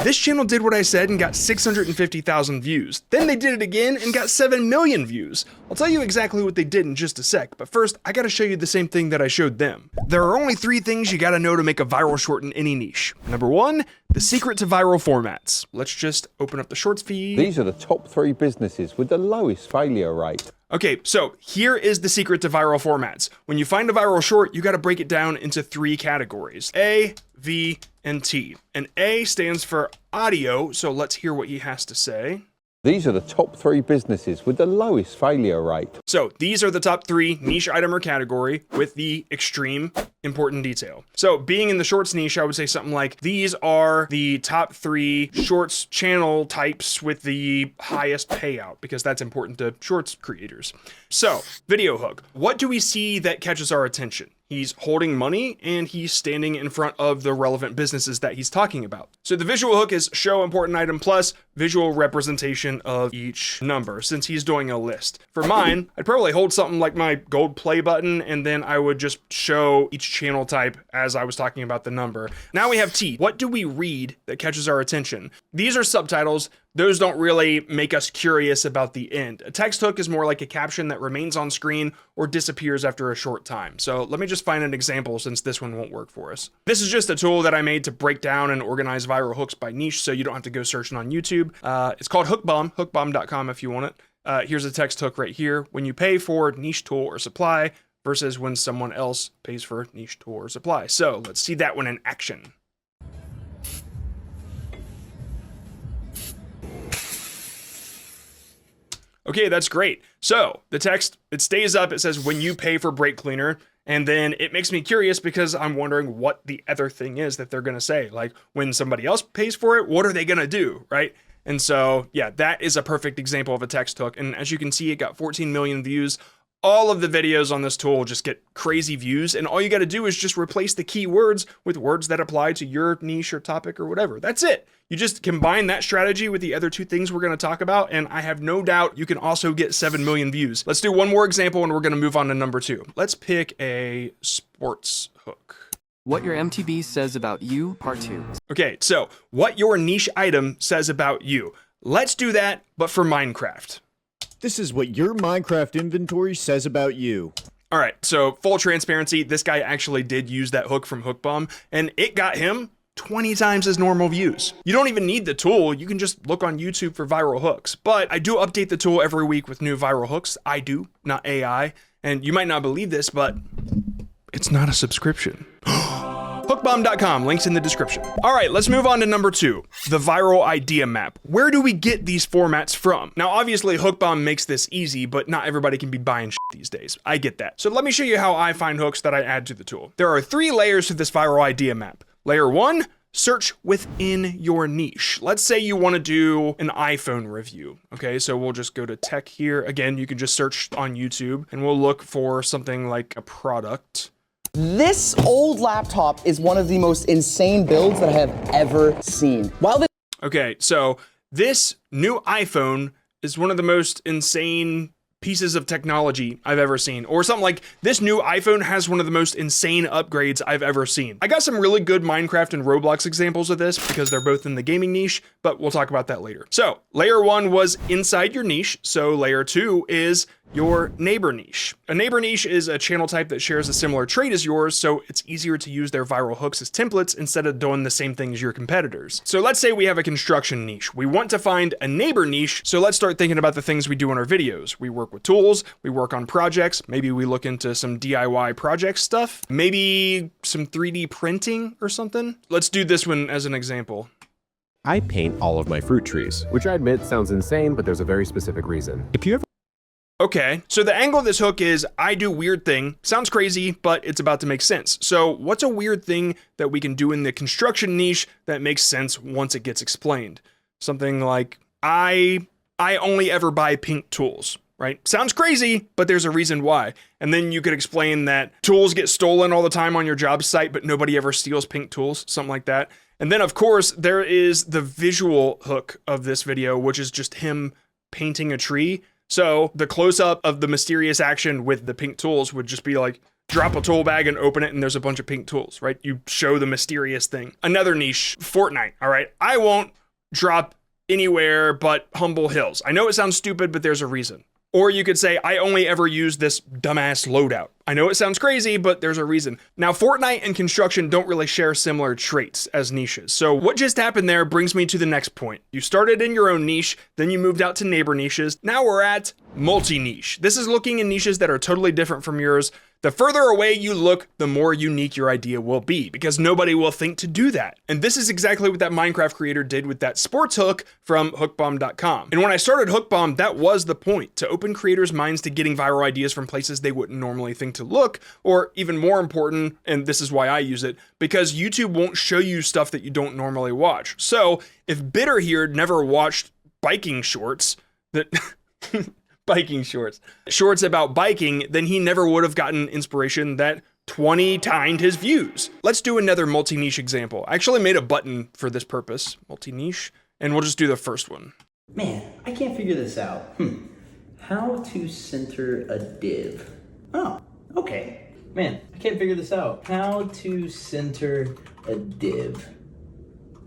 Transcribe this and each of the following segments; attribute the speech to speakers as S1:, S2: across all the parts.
S1: This channel did what I said and got 650,000 views. Then they did it again and got 7 million views. I'll tell you exactly what they did in just a sec, but first, I gotta show you the same thing that I showed them. There are only 3 things you gotta know to make a viral short in any niche. Number 1, the secret to viral formats. Let's just open up the shorts feed.
S2: These are the top 3 businesses with the lowest failure rate.
S1: Okay, so here is the secret to viral formats. When you find a viral short, you gotta break it down into 3 categories: A, V, and T. And A stands for audio, so let's hear what he has to say.
S2: These are the top 3 businesses with the lowest failure rate.
S1: So these are the top 3 niche item or category with the extreme important detail. So being in the shorts niche, I would say something like, these are the top 3 shorts channel types with the highest payout, because that's important to shorts creators. So video hook, what do we see that catches our attention? He's holding money and he's standing in front of the relevant businesses that he's talking about. So the visual hook is show important item plus visual representation of each number, since he's doing a list. For mine, I'd probably hold something like my gold play button, and then I would just show each channel type as I was talking about the number. Now we have T. What do we read that catches our attention? These are subtitles. Those don't really make us curious about the end. A text hook is more like a caption that remains on screen or disappears after a short time. So let me just find an example, since this one won't work for us. This is just a tool that I made to break down and organize viral hooks by niche, so you don't have to go searching on YouTube. It's called Hookbomb, hookbomb.com if you want it. Here's a text hook right here. When you pay for niche tool or supply versus when someone else pays for niche tool or supply. So let's see that one in action. Okay, that's great. So the text, it stays up. It says, when you pay for brake cleaner. And then it makes me curious because I'm wondering what the other thing is that they're going to say. Like, when somebody else pays for it, what are they going to do, right? And so, yeah, that is a perfect example of a text hook. And as you can see, it got 14 million views. All of the videos on this tool just get crazy views, and all you got to do is just replace the keywords with words that apply to your niche or topic or whatever. That's it. You just combine that strategy with the other 2 things we're going to talk about, and I have no doubt you can also get 7 million views. Let's do one more example, and we're going to move on to number 2. Let's pick a sports hook.
S3: What your MTB says about you, part 2.
S1: Okay, so what your niche item says about you. Let's do that, but for Minecraft.
S4: This is what your Minecraft inventory says about you.
S1: All right, so full transparency, this guy actually did use that hook from Hookbomb, and it got him 20 times his normal views. You don't even need the tool. You can just look on YouTube for viral hooks. But I do update the tool every week with new viral hooks. I do, not AI. And you might not believe this, but it's not a subscription. Hookbomb.com, links in the description. All right, let's move on to number 2, the viral idea map. Where do we get these formats from? Now, obviously, Hookbomb makes this easy, but not everybody can be buying shit these days. I get that. So let me show you how I find hooks that I add to the tool. There are 3 layers to this viral idea map. Layer 1, search within your niche. Let's say you want to do an iPhone review. Okay, so we'll just go to tech here. Again, you can just search on YouTube, and we'll look for something like a product.
S5: This old laptop is one of the most insane builds that I have ever seen.
S1: Okay, so this new iPhone is one of the most insane pieces of technology I've ever seen. Or something like, this new iPhone has one of the most insane upgrades I've ever seen. I got some really good Minecraft and Roblox examples of this because they're both in the gaming niche, but we'll talk about that later. So layer 1 was inside your niche. So layer 2 is your neighbor niche. A neighbor niche is a channel type that shares a similar trait as yours, so it's easier to use their viral hooks as templates instead of doing the same thing as your competitors. So let's say we have a construction niche. We want to find a neighbor niche, so let's start thinking about the things we do in our videos. We work with tools, we work on projects, maybe we look into some DIY project stuff, maybe some 3D printing or something. Let's do this one as an example.
S6: I paint all of my fruit trees, which I admit sounds insane, but there's a very specific reason. If you ever
S1: Okay, so the angle of this hook is, I do weird thing. Sounds crazy, but it's about to make sense. So what's a weird thing that we can do in the construction niche that makes sense once it gets explained? Something like, I only ever buy pink tools, right? Sounds crazy, but there's a reason why. And then you could explain that tools get stolen all the time on your job site, but nobody ever steals pink tools, something like that. And then of course, there is the visual hook of this video, which is just him painting a tree. So the close-up of the mysterious action with the pink tools would just be like drop a tool bag and open it and there's a bunch of pink tools, right? You show the mysterious thing. Another niche, Fortnite, all right? I won't drop anywhere but Humble Hills. I know it sounds stupid, but there's a reason. Or you could say, I only ever use this dumbass loadout. I know it sounds crazy, but there's a reason. Now, Fortnite and construction don't really share similar traits as niches. So what just happened there brings me to the next point. You started in your own niche, then you moved out to neighbor niches. Now we're at multi-niche. This is looking in niches that are totally different from yours. The further away you look, the more unique your idea will be, because nobody will think to do that. And this is exactly what that Minecraft creator did with that sports hook from hookbomb.com. And when I started Hookbomb, that was the point, to open creators' minds to getting viral ideas from places they wouldn't normally think to look, or even more important, and this is why I use it, because YouTube won't show you stuff that you don't normally watch. So if Bitter here never watched biking shorts, that biking shorts about biking, then he never would have gotten inspiration that 20 timed his views. Let's do another multi-niche example. I actually made a button for this purpose, multi-niche, and we'll just do the first one.
S7: Man, I can't figure this out. How to center a div. Oh, okay. Man, I can't figure this out. How to center a div.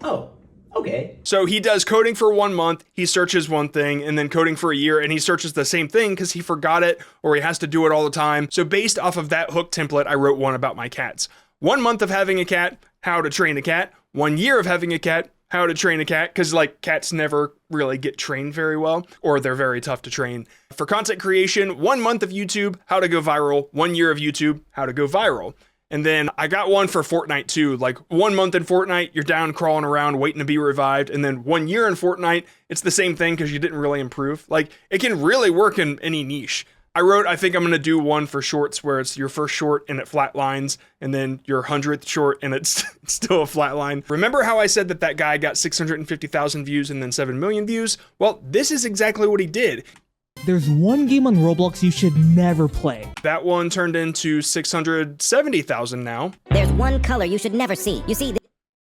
S7: Oh, okay.
S1: So he does coding for 1 month, he searches one thing, and then coding for a year, and he searches the same thing because he forgot it or he has to do it all the time. So based off of that hook template, I wrote one about my cats. 1 month of having a cat, how to train a cat. 1 year of having a cat, how to train a cat, because like cats never really get trained very well, or they're very tough to train. For content creation, 1 month of YouTube, how to go viral. 1 year of YouTube, how to go viral. And then I got one for Fortnite too, like 1 month in Fortnite, you're down crawling around waiting to be revived. And then 1 year in Fortnite, it's the same thing because you didn't really improve. Like it can really work in any niche. I think I'm gonna do one for shorts where it's your first short and it flatlines, and then your 100th short and it's still a flatline. Remember how I said that guy got 650,000 views and then 7 million views? Well, this is exactly what he did.
S8: There's one game on Roblox you should never play.
S1: That one turned into 670,000 now.
S9: There's one color you should never see. You see,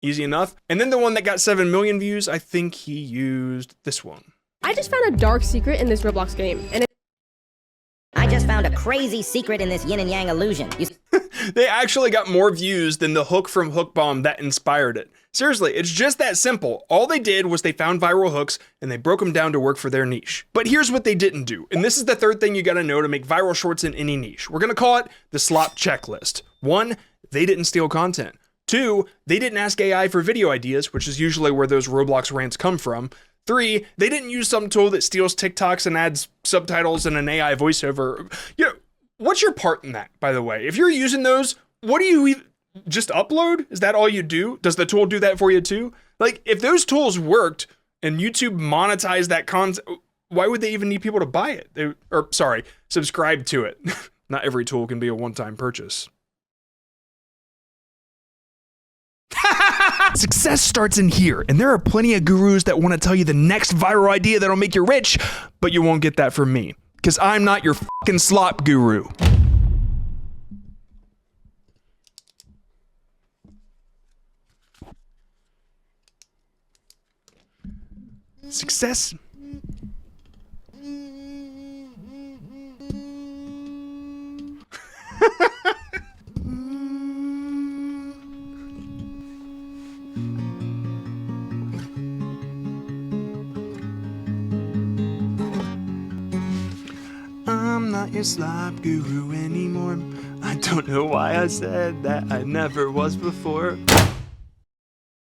S1: easy enough. And then the one that got 7 million views, I think he used this one.
S10: I just found a dark secret in this Roblox game, and
S9: I just found a crazy secret in this yin and yang illusion.
S1: They actually got more views than the hook from Hookbomb that inspired it. Seriously, it's just that simple. All they did was they found viral hooks and they broke them down to work for their niche. But here's what they didn't do. And this is the third thing you gotta know to make viral shorts in any niche. We're gonna call it the slop checklist. 1, they didn't steal content. 2, they didn't ask AI for video ideas, which is usually where those Roblox rants come from. 3, they didn't use some tool that steals TikToks and adds subtitles and an AI voiceover. You know, what's your part in that, by the way? If you're using those, what do you even, just upload? Is that all you do? Does the tool do that for you too? Like, if those tools worked and YouTube monetized that content, why would they even need people to buy it? Subscribe to it. Not every tool can be a one-time purchase. Success starts in here, and there are plenty of gurus that want to tell you the next viral idea that'll make you rich, but you won't get that from me, because I'm not your fucking slop guru. Success. I'm not your slop guru anymore. I don't know why I said that, I never was before.